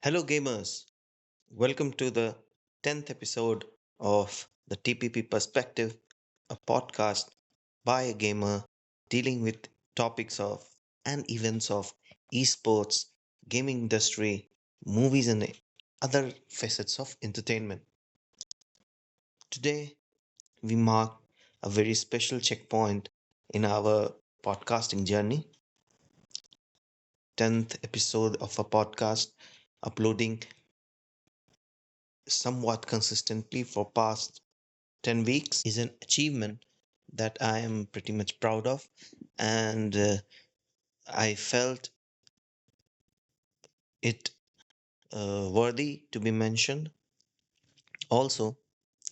Hello, gamers. Welcome to the 10th episode of the TPP Perspective, a podcast by a gamer dealing with topics of and events of esports, gaming industry, movies, and other facets of entertainment. Today, we mark a very special checkpoint in our podcasting journey, 10th episode of a podcast uploading somewhat consistently for past 10 weeks is an achievement that I am pretty much proud of. And I felt it worthy to be mentioned. Also,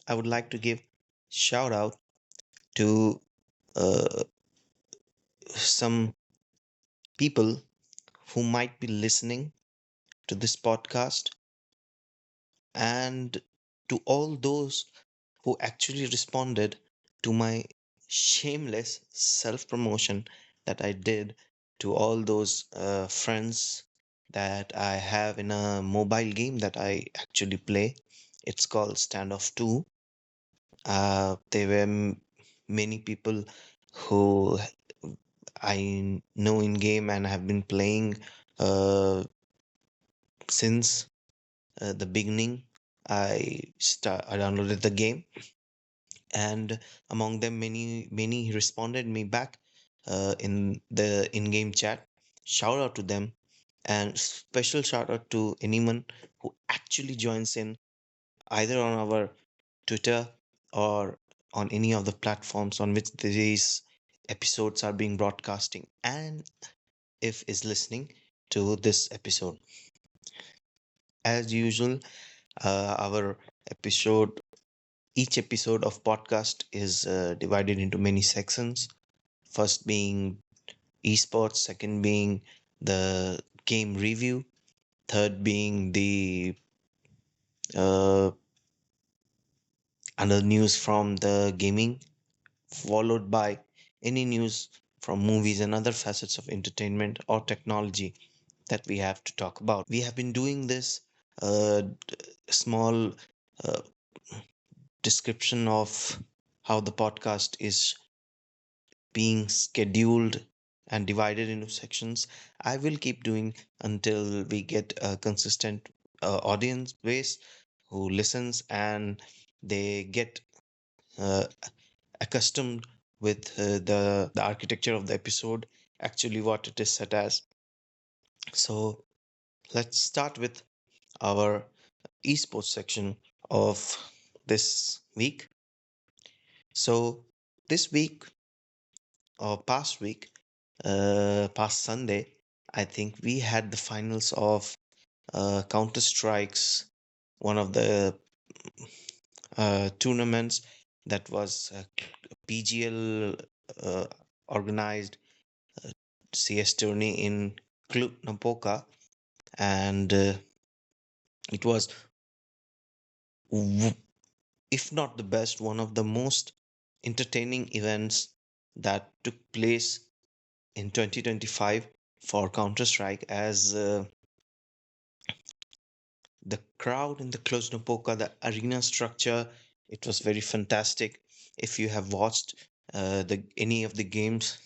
I would like to give shout out to uh, some people who might be listening to this podcast and to all those who actually responded to my shameless self promotion that I did to all those friends that I have in a mobile game that I actually play. It's called Standoff 2. There were many people who I know in game and have been playing since the beginning. I downloaded the game, and among them many responded me back in the in-game chat. Shout out to them, and special shout out to anyone who actually joins in either on our Twitter or on any of the platforms on which these episodes are being broadcasting, and if is listening to this episode. As usual, our episode each episode of podcast is divided into many sections. First being esports, second being the game review, third being the uh, other news from the gaming, followed by any news from movies and other facets of entertainment or technology that we have to talk about. We have been doing this small uh, description of how the podcast is being scheduled and divided into sections. I will keep doing until we get a consistent audience base who listens and they get uh, accustomed with the architecture of the episode, actually what it is set as. So let's start with our esports section of this week. So this week or past week, past Sunday, I think we had the finals of Counter Strike's one of the tournaments that was PGL uh, organized CS tourney in cluj, napoca, and it was, w- if not the best, one of the most entertaining events that took place in 2025 for Counter Strike, as the crowd in the Cluj, the arena structure, it was very fantastic. If you have watched the any of the games,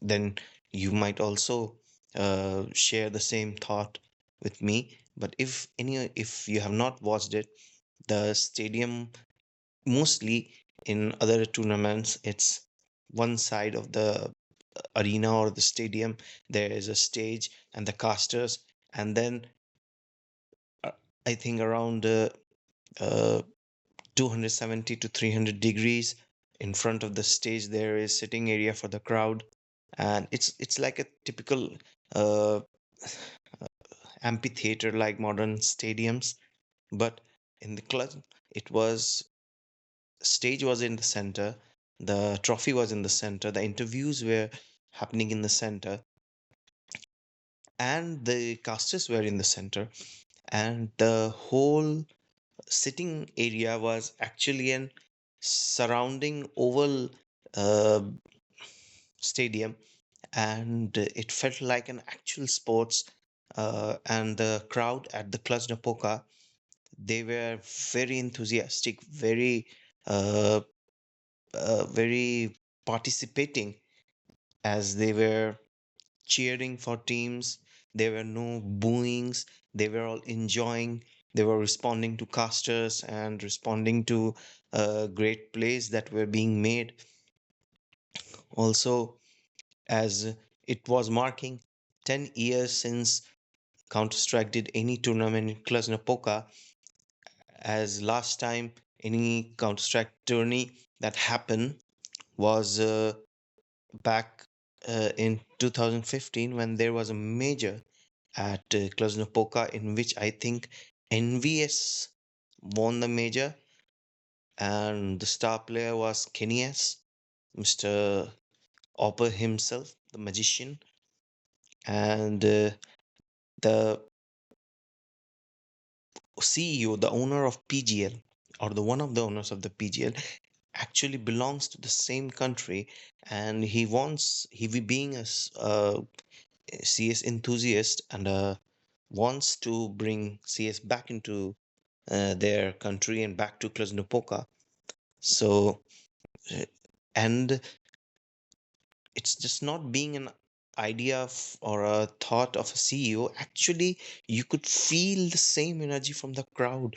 then you might also share the same thought with me. But if you have not watched it, the stadium, mostly in other tournaments, it's one side of the arena or the stadium, there is a stage and the casters, and then uh, I think around uh, 270 to 300 degrees in front of the stage there is sitting area for the crowd, and it's like a typical uh, amphitheater like modern stadiums. But in the club, it was, stage was in the center, the trophy was in the center, the interviews were happening in the center, and the casters were in the center, and the whole sitting area was actually an surrounding oval uh, stadium, and it felt like an actual sports and the crowd at the cluj napoca, they were very enthusiastic, uh, very participating, as they were cheering for teams. There were no booings. They were all enjoying. They were responding to casters and responding to great plays that were being made. Also, as it was marking 10 years since Counter Strike did any tournament in Cluj Napoca, as last time any Counter Strike tourney that happened was back in 2015, when there was a major at Cluj-Napoca, in which I think NVS won the major, and the star player was Kenias, Mr. Opper himself, the magician, and the CEO, the owner of PGL, or the one of the owners of the PGL, actually belongs to the same country, and he being a CS enthusiast and wants to bring CS back into their country and back to Cluj-Napoca. So, uh, and it's just not being an idea or a thought of a CEO. Actually, you could feel the same energy from the crowd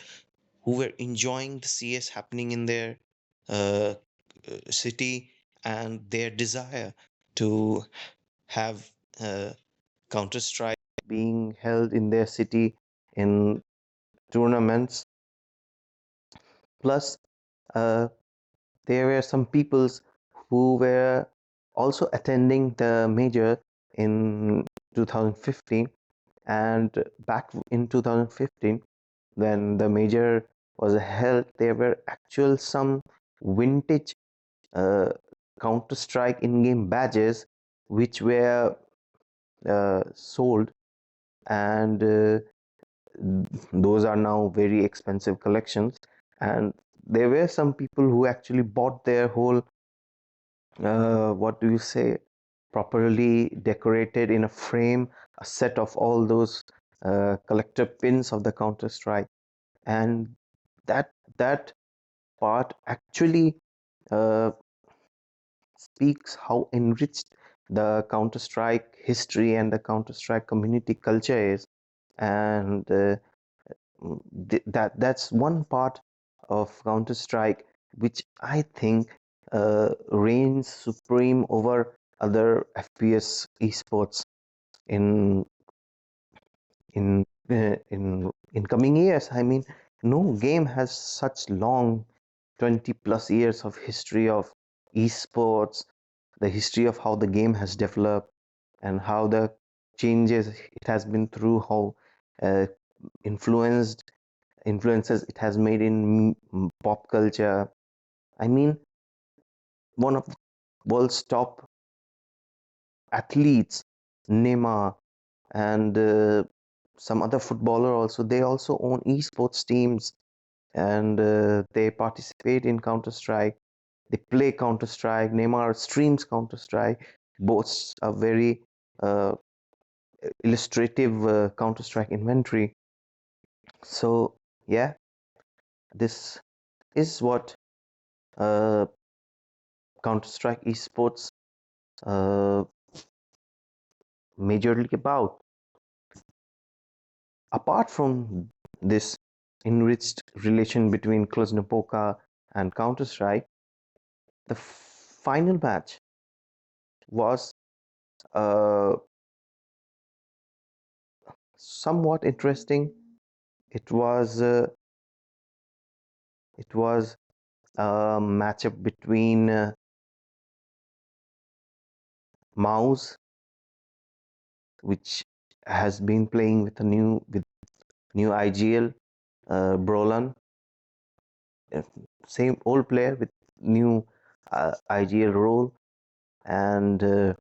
who were enjoying the CS happening in their uh, city, and their desire to have Counter Strike being held in their city in tournaments. Plus, uh, there were some peoples who were also attending the major in 2015, and back in 2015 when the major was held, there were actual some vintage uh, Counter Strike in-game badges which were sold, and those are now very expensive collections. And there were some people who actually bought their whole what do you say, properly decorated in a frame, a set of all those collector pins of the Counter Strike. And that part actually uh, speaks how enriched the Counter Strike history and the Counter Strike community culture is. And that's one part of Counter Strike which I think reigns supreme over other FPS esports in in coming years. I mean, no game has such long 20 plus years of history of esports, the history of how the game has developed and how the changes it has been through, how uh, influenced influences it has made in pop culture. I mean, one of the world's top athletes, Neymar, and some other footballer also, they also own esports teams, and they participate in Counter Strike. They play Counter Strike. Neymar streams Counter Strike, boasts a very uh, illustrative Counter Strike inventory. So yeah, this is what uh, Counter Strike esports uh, majorly about. Apart from this enriched relation between Cluj-Napoca and Counter Strike, the final match was uh, somewhat interesting. It was uh, it was a matchup between Mouse, which has been playing with new IGL, Brolan, uh, same old player with new IGL role, and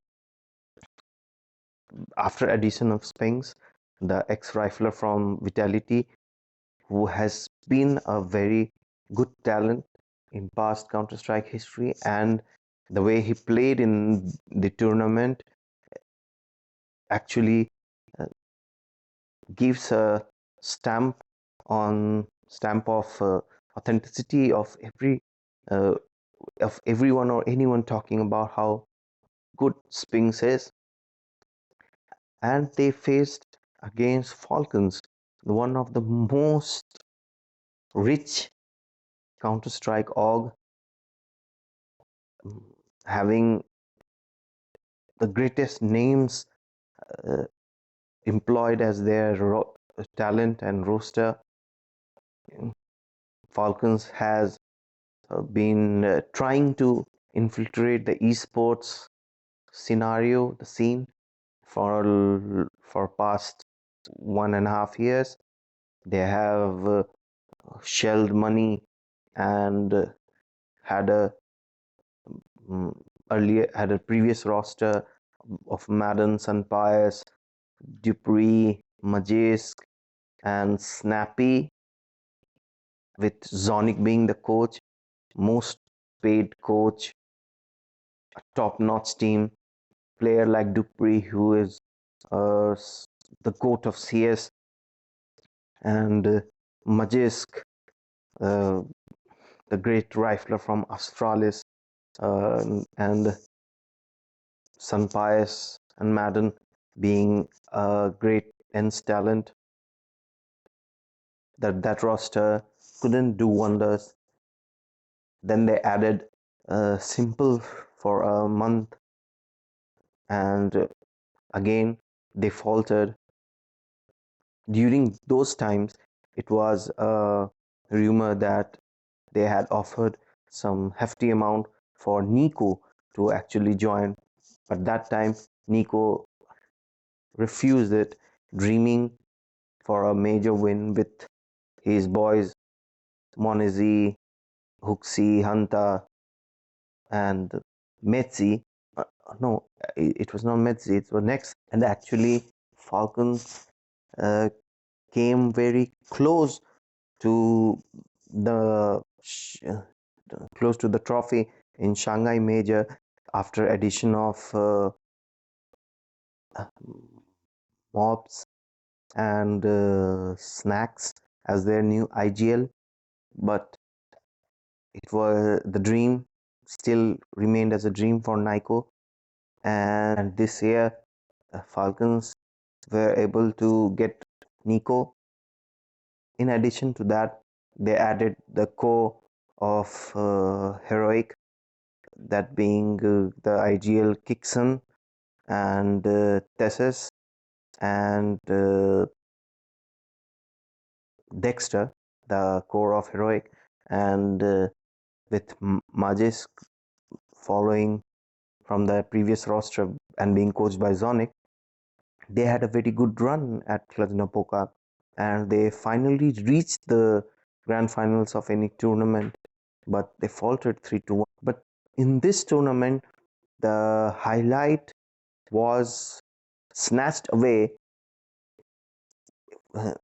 after addition of Spinks, the ex-rifler from Vitality, who has been a very good talent in past Counter-Strike history, and the way he played in the tournament actually gives a stamp of authenticity uh, of everyone or anyone talking about how good Spinks is. And they faced against Falcons, one of the most rich Counter-Strike org, having the greatest names uh, employed as their talent and roster. Falcons has been trying to infiltrate the esports scenario, the scene, for past 1.5 years. They have shelled money and had a had a previous roster of Madden, Sunpies, Dupree, Majesk, and Snappy, with Zonic being the coach, most paid coach, a top-notch team, player like Dupree, who is uh, the goat of CS, and Majesk, uh, the great rifler from Astralis, and Sunpies and Madden being a great ends talent. That roster couldn't do wonders. Then they added Simple for a month, and again they faltered. During those times, it was a rumor that they had offered some hefty amount for Nico to actually join, but that time Nico refused it, dreaming for a major win with his boys Monezi, Huxi, Hanta, and Metzi. No, it was not Metzi, it was next. And actually, Falcons uh, came very to the close to the trophy in Shanghai Major after addition of mobs and snacks as their new IGL, but it was the dream still remained as a dream for Nico. And this year, Falcons were able to get Nico. In addition to that, they added the core of Heroic, that being the IGL Kixon and Tessus and Dexter, the core of Heroic, and with Majis following from the previous roster and being coached by Zonic, they had a very good run at cluj napoca, and they finally reached the grand finals of any tournament, but they faltered 3-1. But in this tournament, the highlight was snatched away, uh,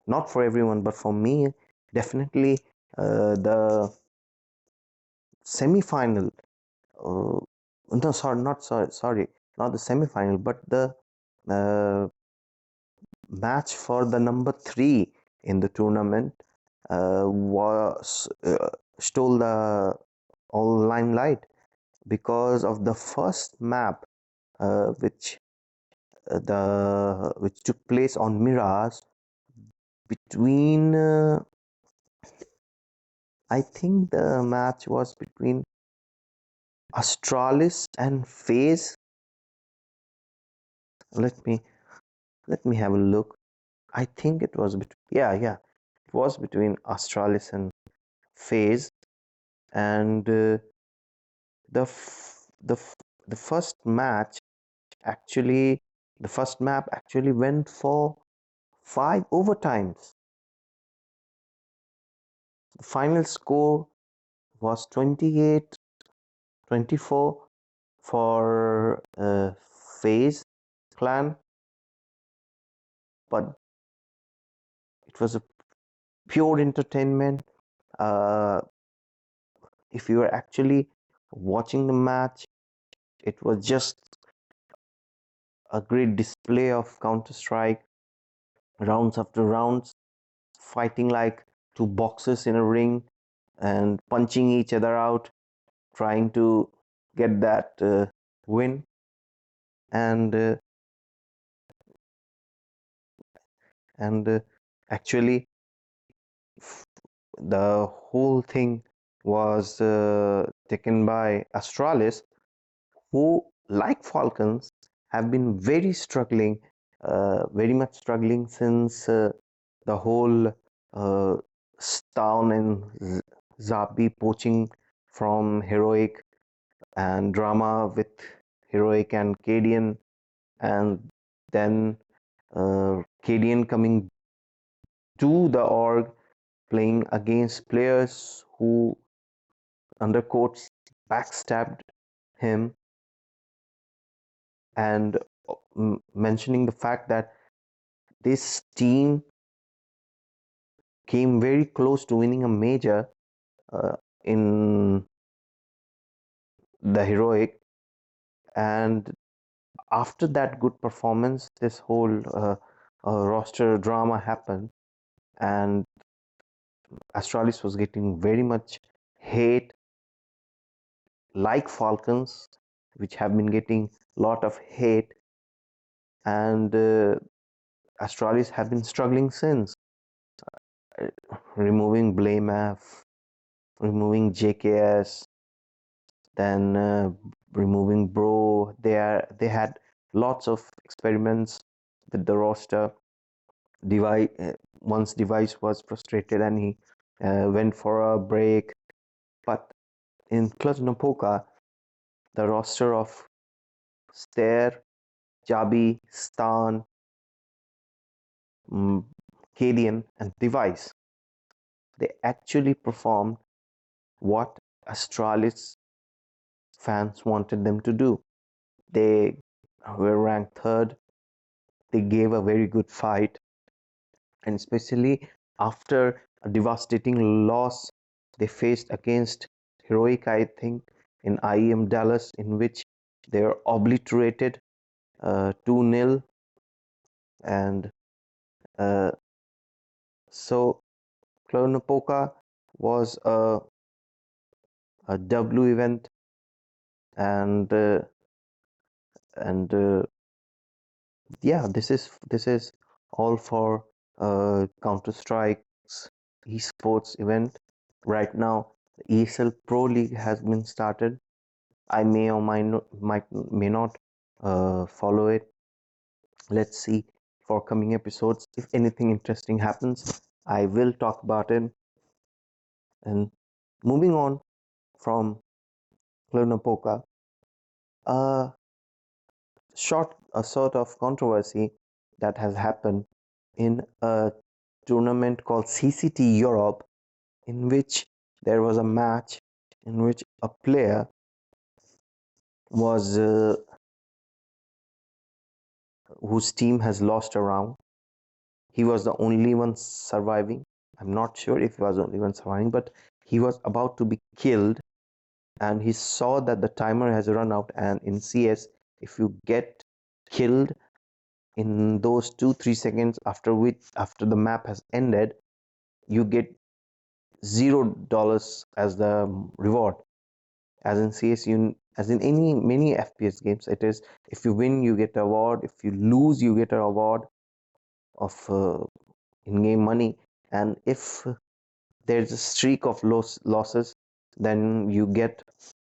not for everyone, but for me, definitely the semi-final. Uh, no, sorry, not the semi-final, but the uh, match for the number 3 in the tournament was stole the all limelight because of the first map which took place on Mirage between I think the match was between Astralis and Faze. Let me have a look. I think it was yeah, it was between Astralis and Faze, and the f- the f- the first match actually the first map actually went for 5 overtimes. The final score was 28-24 for Faze clan, but it was a pure entertainment. Uh, if you were actually watching the match, it was just a great display of Counter Strike, rounds after rounds, fighting like two boxers in a ring and punching each other out, trying to get that win. And and actually, the whole thing was taken by Astralis, who, like Falcons, have been very much struggling since the whole uh, Town and Zabi poaching from Heroic and drama with Heroic and Cadian, and then Cadian coming to the org playing against players who, under quotes, backstabbed him, and mentioning the fact that this team came very close to winning a major in the Heroic. And after that good performance, this whole roster drama happened, and Astralis was getting very much hate, like Falcons, which have been getting a lot of hate, and Astralis have been struggling since, uh, removing Blame F, removing JKS, then removing Bro. They had lots of experiments with the roster. Once Device was frustrated and he went for a break. But in cluj napoca, the roster of Stair, Jabi, Stan, Cadian, and Device, they actually performed what Astralis fans wanted them to do. They were ranked third. They gave a very good fight, and especially after a devastating loss they faced against Heroic, I think, in IEM Dallas, in which they were obliterated 2-0. And uh, so Clonapoca was a W event, and and yeah, this is all for Counter Strike's esports event. Right now, the ESL Pro League has been started. I may or may not follow it. Let's see for coming episodes. If anything interesting happens, I will talk about it. And moving on from Clunapoca, a a sort of controversy that has happened in a tournament called CCT Europe, in which there was a match in which a player was whose team has lost a round. He was the only one surviving. I'm not sure if he was the only one surviving, but he was about to be killed, and he saw that the timer has run out. And in CS, if you get killed in those 2-3 seconds after the map has ended, you get $0 as the reward. As in CS, as in many FPS games, it is, if you win you get an award, if you lose you get an award of in-game money, and if there's a streak of losses, then you get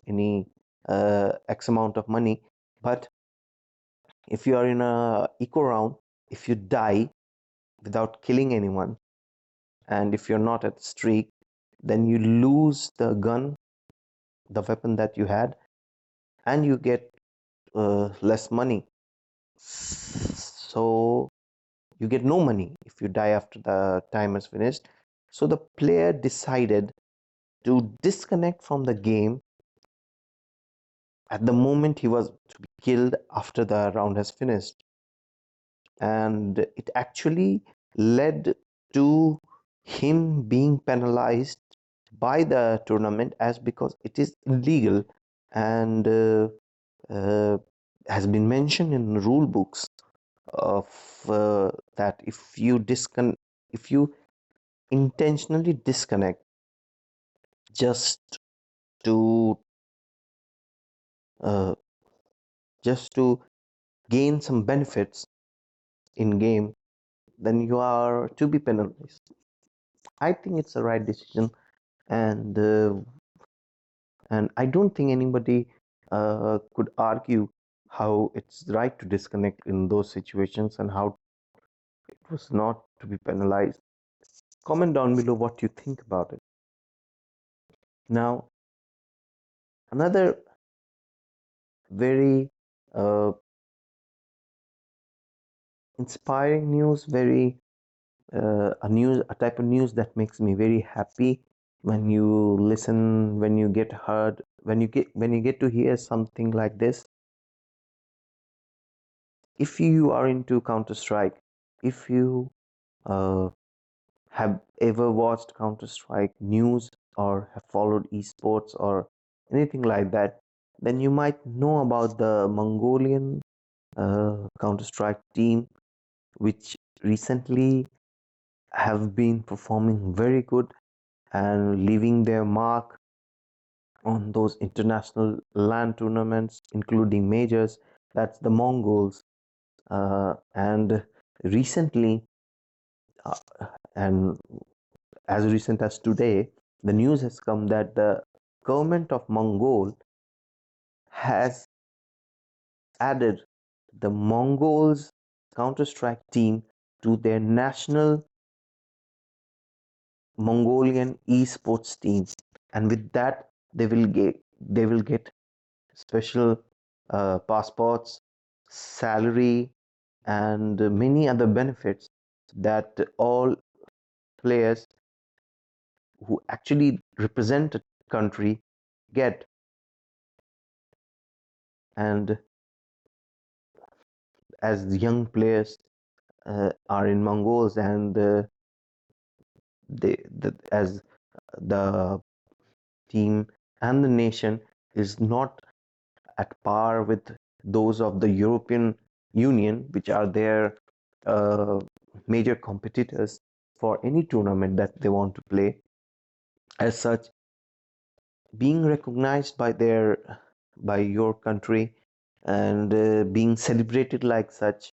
any X amount of money. But if you are in a eco round, if you die without killing anyone, and if you're not at streak, then you lose the gun, the weapon that you had, and you get less money. So you get no money if you die after the time is finished. So the player decided to disconnect from the game at the moment he was to be killed after the round has finished. And it actually led to him being penalized by the tournament, as because it is illegal, and has been mentioned in rule books of that if you intentionally disconnect just to uh, just to gain some benefits in game, then you are to be penalized. I think it's the right decision, and I don't think anybody could argue how it's right to disconnect in those situations and how it was not to be penalized. Comment down below what you think about it. Now, another very uh, inspiring news, very a type of news that makes me very happy when you listen, when you get heard, when you get to hear something like this. If you are into Counter Strike, if you uh, have ever watched Counter Strike news or have followed esports or anything like that, then you might know about the Mongolian Counter Strike team, which recently have been performing very good and leaving their mark on those international LAN tournaments, including majors. That's the Mongols. And recently, uh, and as recent as today, the news has come that the government of Mongol has added the Mongols Counter-Strike team to their national Mongolian esports team, and with that they will get special passports, salary, and many other benefits that all players who actually represent a country get. And as the young players are in Mongols, and as the team and the nation is not at par with those of the European Union, which are their uh, major competitors for any tournament that they want to play. As such, being recognized by your country and being celebrated like such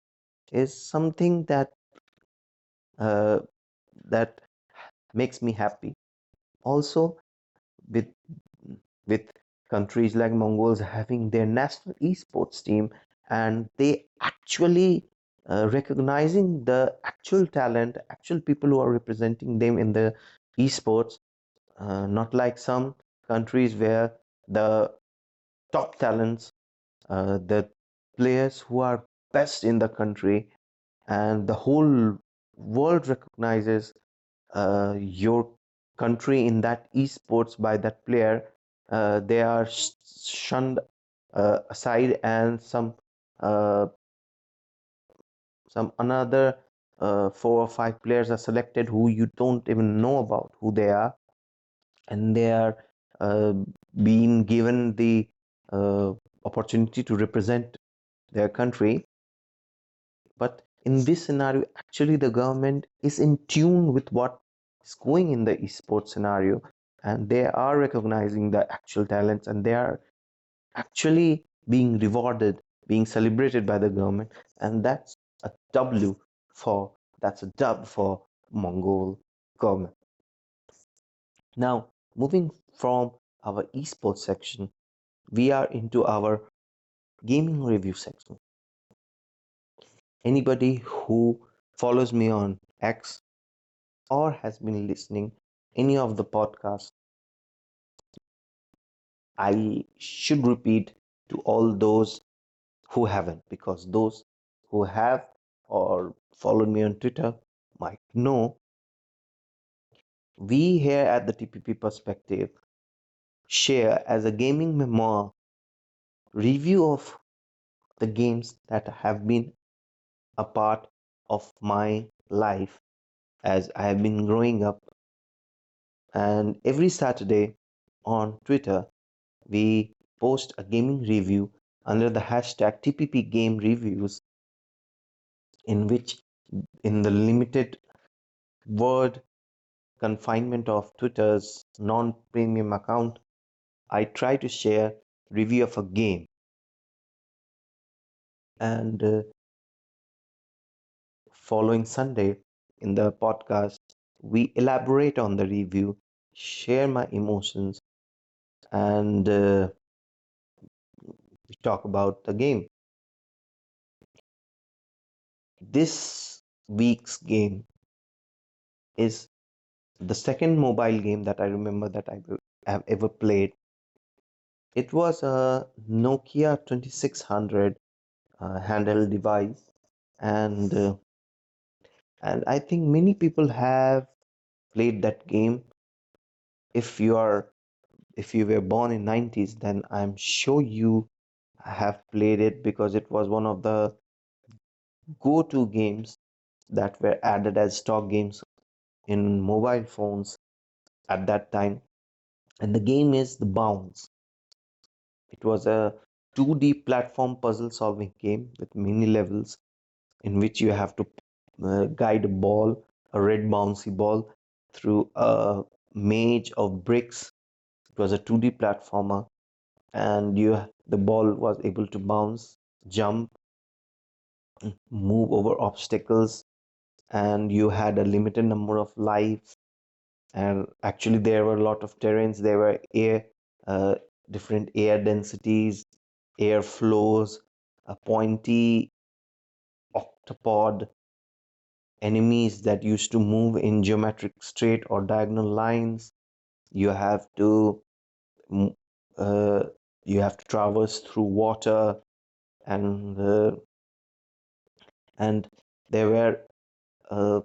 is something uh, that makes me happy. Also, with with countries like Mongols having their national esports team, and they actually recognizing the actual talent, actual people who are representing them in the esports, not like some countries where the top talents, the players who are best in the country, and the whole world recognizes your country in that esports by that player, they are shunned aside, and uh, some another 4 or 5 players are selected who you don't even know about who they are, and they are uh, being given the uh, opportunity to represent their country. But in this scenario, actually, the government is in tune with what is going in the esports scenario, and they are recognizing the actual talents, and they are actually being rewarded, being celebrated by the government, and a W that's a dub for Mongol government. Now, moving from our esports section, we are into our gaming review section. Anybody who follows me on X or has been listening any of the podcasts, I should repeat to all those who haven't, because those who have or followed me on Twitter might know, we here at the TPP Perspective share as a gaming memoir review of the games that have been a part of my life as I have been growing up. And every Saturday on Twitter, we post a gaming review under the hashtag TPP Game Reviews. in which, in the limited word confinement of Twitter's non-premium account, I try to share review of a game, and following Sunday in the podcast we elaborate on the review, share my emotions, and we talk about the game. This week's game is the second mobile game that I remember that I have ever played. It was a Nokia 2600 handheld device, and I think many people have played that game. If you are if you were born in 90s, then I'm sure you have played it because it was one of the go-to games that were added as stock games in mobile phones at that time. And the game is The Bounce. It was a 2D platform puzzle solving game with many levels in which you have to guide a ball, a red bouncy ball, through a maze of bricks. It was a 2D platformer, and the ball was able to bounce, jump, move over obstacles, and you had a limited number of lives. And actually there were a lot of terrains. There were uh, different air densities, air flows, a pointy octopod enemies that used to move in geometric straight or diagonal lines. You have to mm, uh, you have to traverse through water, and and there were uh,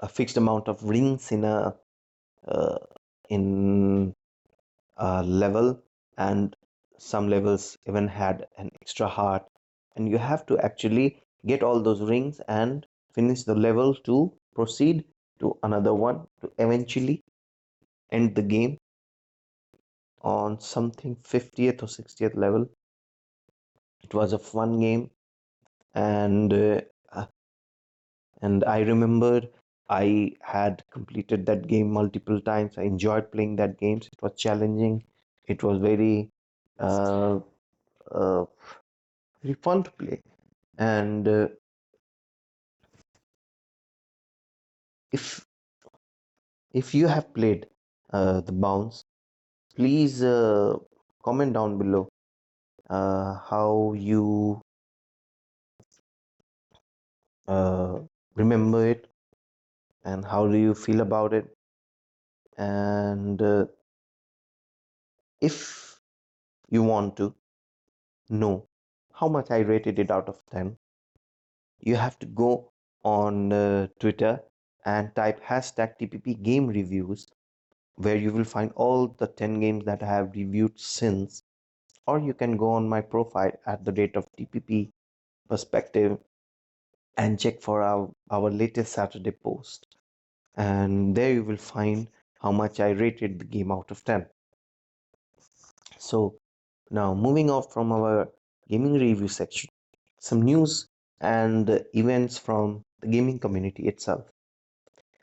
a fixed amount of rings uh, in a level, and some levels even had an extra heart, and you have to actually get all those rings and finish the level to proceed to another one to eventually end the game on something 50th or 60th level. It was a fun game, and uh, I remembered I had completed that game multiple times. I enjoyed playing that game. It was challenging. It was uh, uh, very fun to play. And if you have played the Bounce, please comment down below how you uh, remember it and how do you feel about it. And if you want to know how much I rated it out of 10, you have to go on Twitter and type hashtag TPP game reviews, where you will find all the 10 games that I have reviewed since. Or you can go on my profile at the rate of TPP perspective and check for our latest Saturday post. And there you will find how much I rated the game out of 10. So now moving off from our gaming review section, some news and events from the gaming community itself.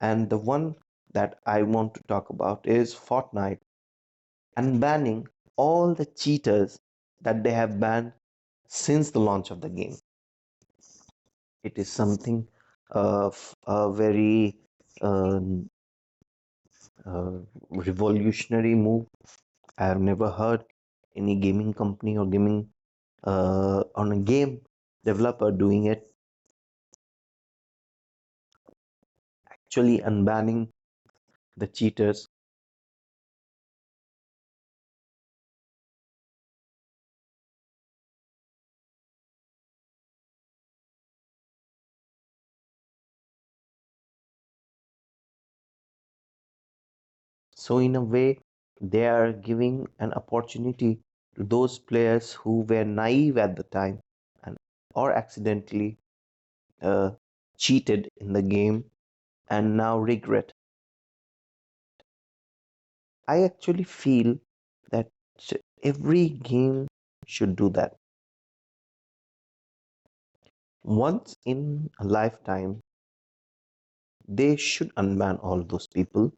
And the one that I want to talk about is Fortnite unbanning all the cheaters that they have banned since the launch of the game. It is something of a very uh, revolutionary move. I have never heard any gaming company or gaming on a game developer doing it, actually unbanning the cheaters. So in a way, they are giving an opportunity to those players who were naive at the time and or accidentally uh, cheated in the game and now regret. I actually feel that every game should do that. Once in a lifetime, they should unban all those people,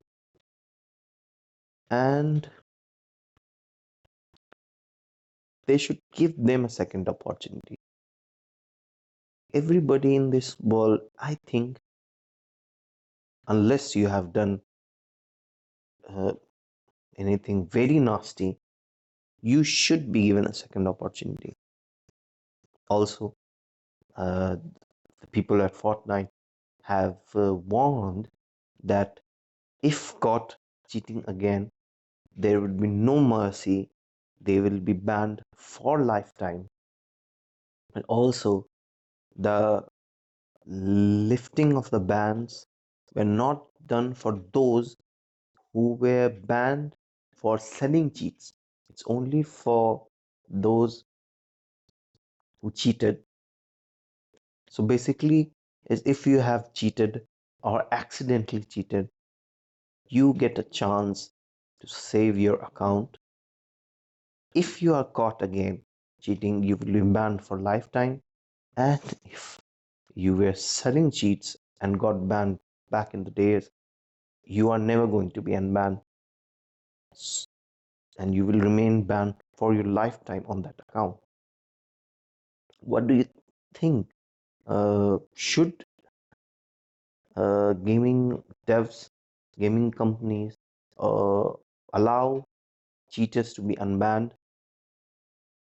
and they should give them a second opportunity. Everybody in this world, I think, unless you have done uh, anything very nasty, you should be given a second opportunity. Also, the people at Fortnite have warned that if caught cheating again, there will be no mercy. They will be banned for lifetime. And also, the lifting of the bans were not done for those who were banned for selling cheats. It's only for those who cheated. So basically, is if you have cheated or accidentally cheated, you get a chance to save your account. If you are caught again cheating, you will be banned for lifetime. And if you were selling cheats and got banned back in the days, you are never going to be unbanned, and you will remain banned for your lifetime on that account. What do you think? Should gaming devs, gaming companies uh, allow cheaters to be unbanned?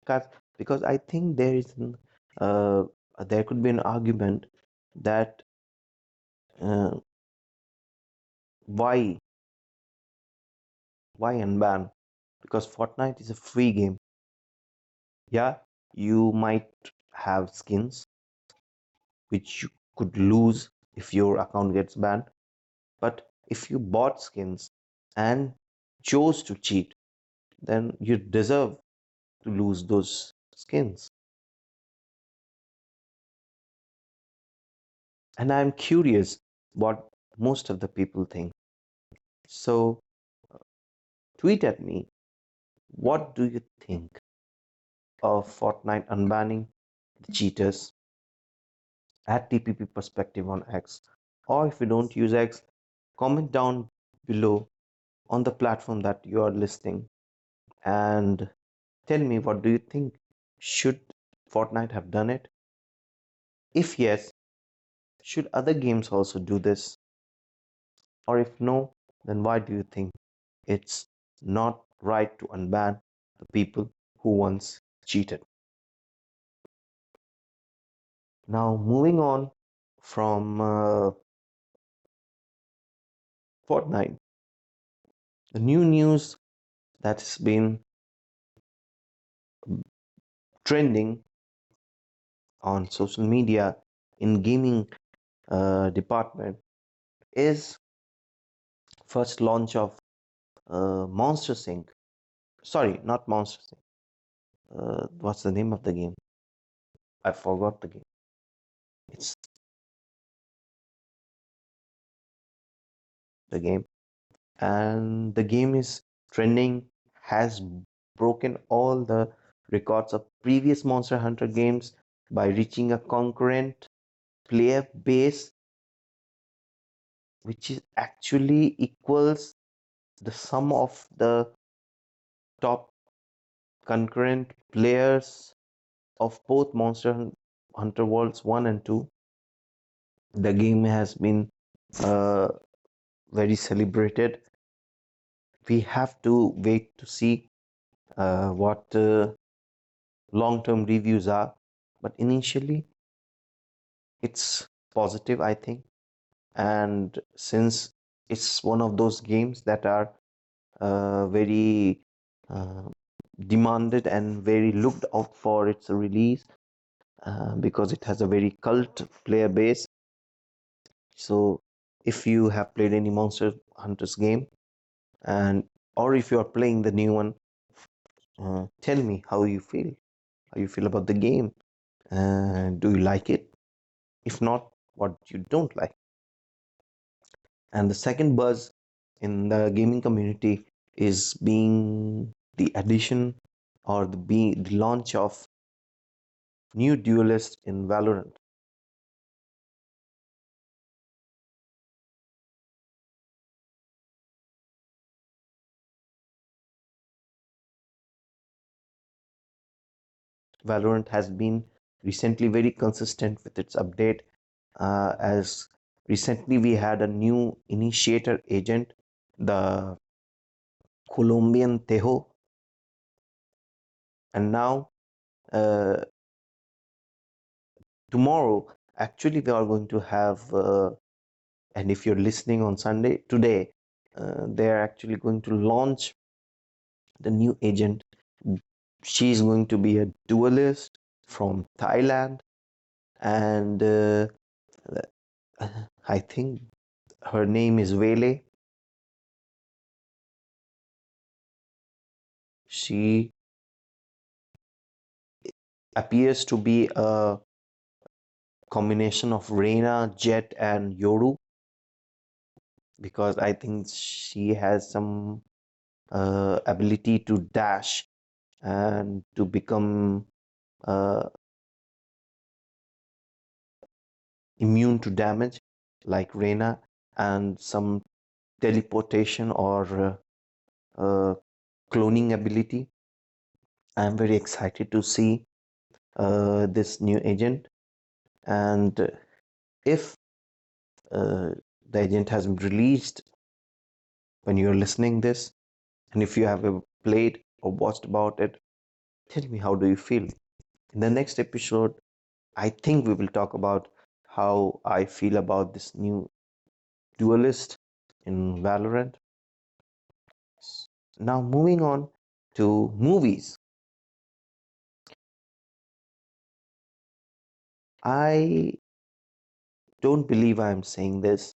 Because, because I think uh, there could be an argument that uh, why unban? Because Fortnite is a free game. Yeah, you might have skins which you could lose if your account gets banned. But if you bought skins and chose to cheat, then you deserve to lose those skins. And I'm curious what most of the people think. So tweet at me, what do you think of Fortnite unbanning the cheaters at TPP Perspective on X? Or if you don't use X, comment down below on the platform that you are listening and tell me, what do you think? Should Fortnite have done it? If yes, should other games also do this? Or if no, then why do you think it's not right to unban the people who once cheated? Now, moving on from Fortnite, the new news that's been trending on social media in gaming department is first launch of Monster Sync. Sorry, not Monster Sync. What's the name of the game? I forgot the game. It's the game, and the game is trending, has broken all the records of previous Monster Hunter games by reaching a concurrent player base, which is actually equals the sum of the top concurrent players of both Hunter Worlds 1 and 2. The game has been uh, very celebrated. We have to wait to see what long-term reviews are, but initially it's positive, I think. And since it's one of those games that are very uh, demanded and very looked out for its release, because it has a very cult player base. So if you have played any Monster Hunters game, and or if you are playing the new one, tell me how you feel about the game. Do you like it? If not, what you don't like? And the second buzz in the gaming community is being the addition or the launch of new duelist in Valorant. Valorant has been recently very consistent with its update, as recently we had a new initiator agent, the Colombian Tejo, and now uh, tomorrow actually we are going to have, and if you're listening on Sunday today, they're actually going to launch the new agent. She's going to be a duelist from Thailand, and I think her name is Waylay. She appears to be a combination of Reina, Jet, and Yoru, because I think she has some ability to dash and to become uh, immune to damage like Reina, and some teleportation or uh, cloning ability. I'm very excited to see this new agent, and if uh, the agent has been released when you're listening this, and if you have ever played or watched about it, tell me how do you feel. In the next episode, I think we will talk about how I feel about this new duelist in Valorant. Now, moving on to movies. I don't believe I'm saying this.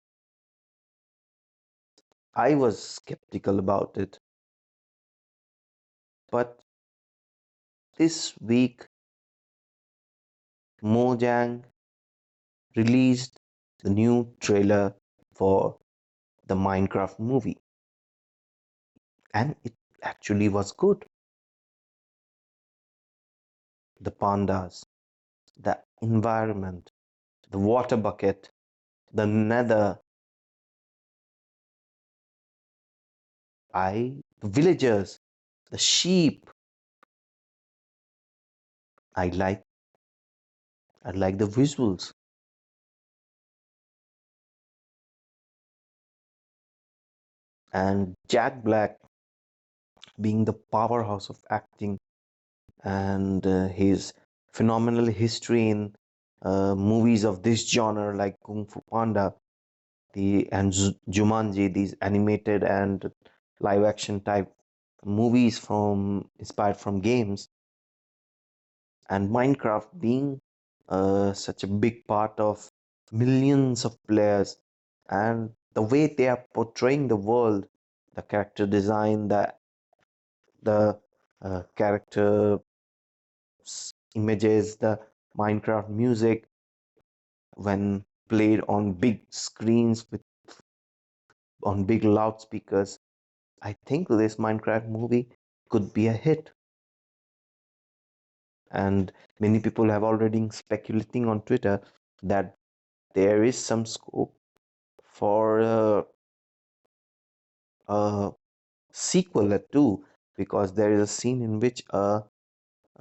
I was skeptical about it, but this week Mojang released the new trailer for the Minecraft movie, and it actually was good. The pandas, the environment, the water bucket, the nether, the villagers, the sheep. I like I like the visuals, and Jack Black being the powerhouse of acting, and his phenomenal history in movies of this genre like Kung Fu Panda, Jumanji, these animated and live action type movies from inspired from games, and Minecraft being such a big part of millions of players, and the way they are portraying the world, the character design, the character images, the Minecraft music when played on big screens with on big loudspeakers. I think this Minecraft movie could be a hit, and many people have already speculating on Twitter that there is some scope for a sequel too, because there is a scene in which a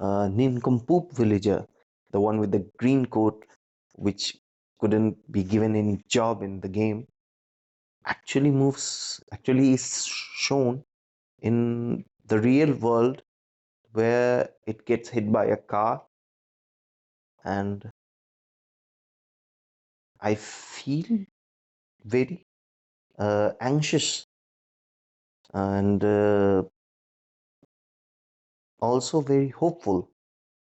nincompoop villager, the one with the green coat, which couldn't be given any job in the game, actually is shown in the real world, where it gets hit by a car, and I feel very anxious, and also very hopeful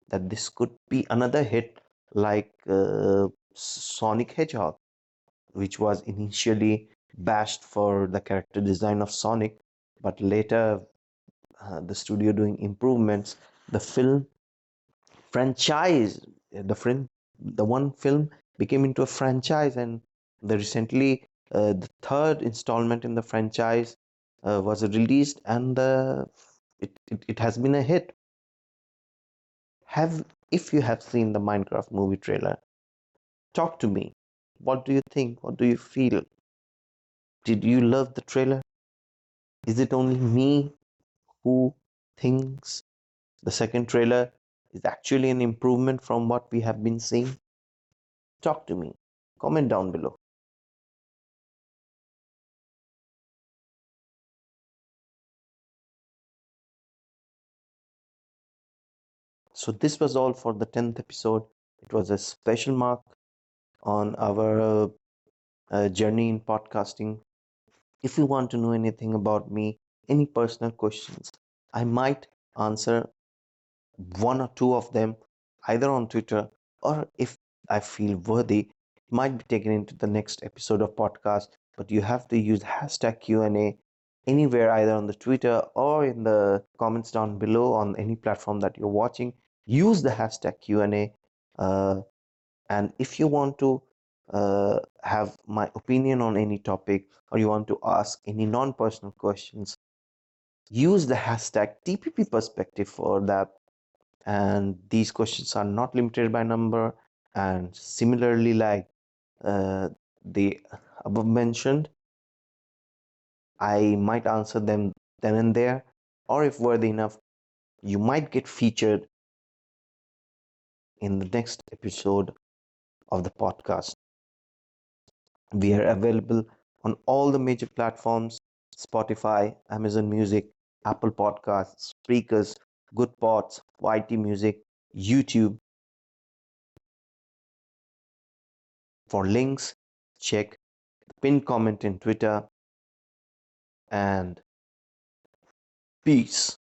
that this could be another hit like Sonic Hedgehog, which was initially bashed for the character design of Sonic, but later the studio doing improvements, the film franchise, the one film became into a franchise, and the recently the third installment in the franchise was released, and it has been a hit. Have If you have seen the Minecraft movie trailer, talk to me. What do you think? What do you feel? Did you love the trailer? Is it only me who thinks the second trailer is actually an improvement from what we have been seeing? Talk to me. Comment down below. So this was all for the 10th episode. It was a special mark on our journey in podcasting. If you want to know anything about me, any personal questions, I might answer one or two of them either on Twitter, or if I feel worthy, it might be taken into the next episode of podcast. But you have to use hashtag Q&A anywhere, either on the Twitter or in the comments down below on any platform that you're watching. Use the hashtag Q&A. And if you want to have my opinion on any topic, or you want to ask any non-personal questions, use the hashtag TPP perspective for that. And these questions are not limited by number, and similarly, like uh, the above mentioned, I might answer them then and there, or if worthy enough, you might get featured in the next episode of the podcast. We are available on all the major platforms: Spotify, Amazon Music, Apple Podcasts, Spreakers, Good Pods, YT Music, YouTube. For links, check the pinned comment in Twitter, and peace.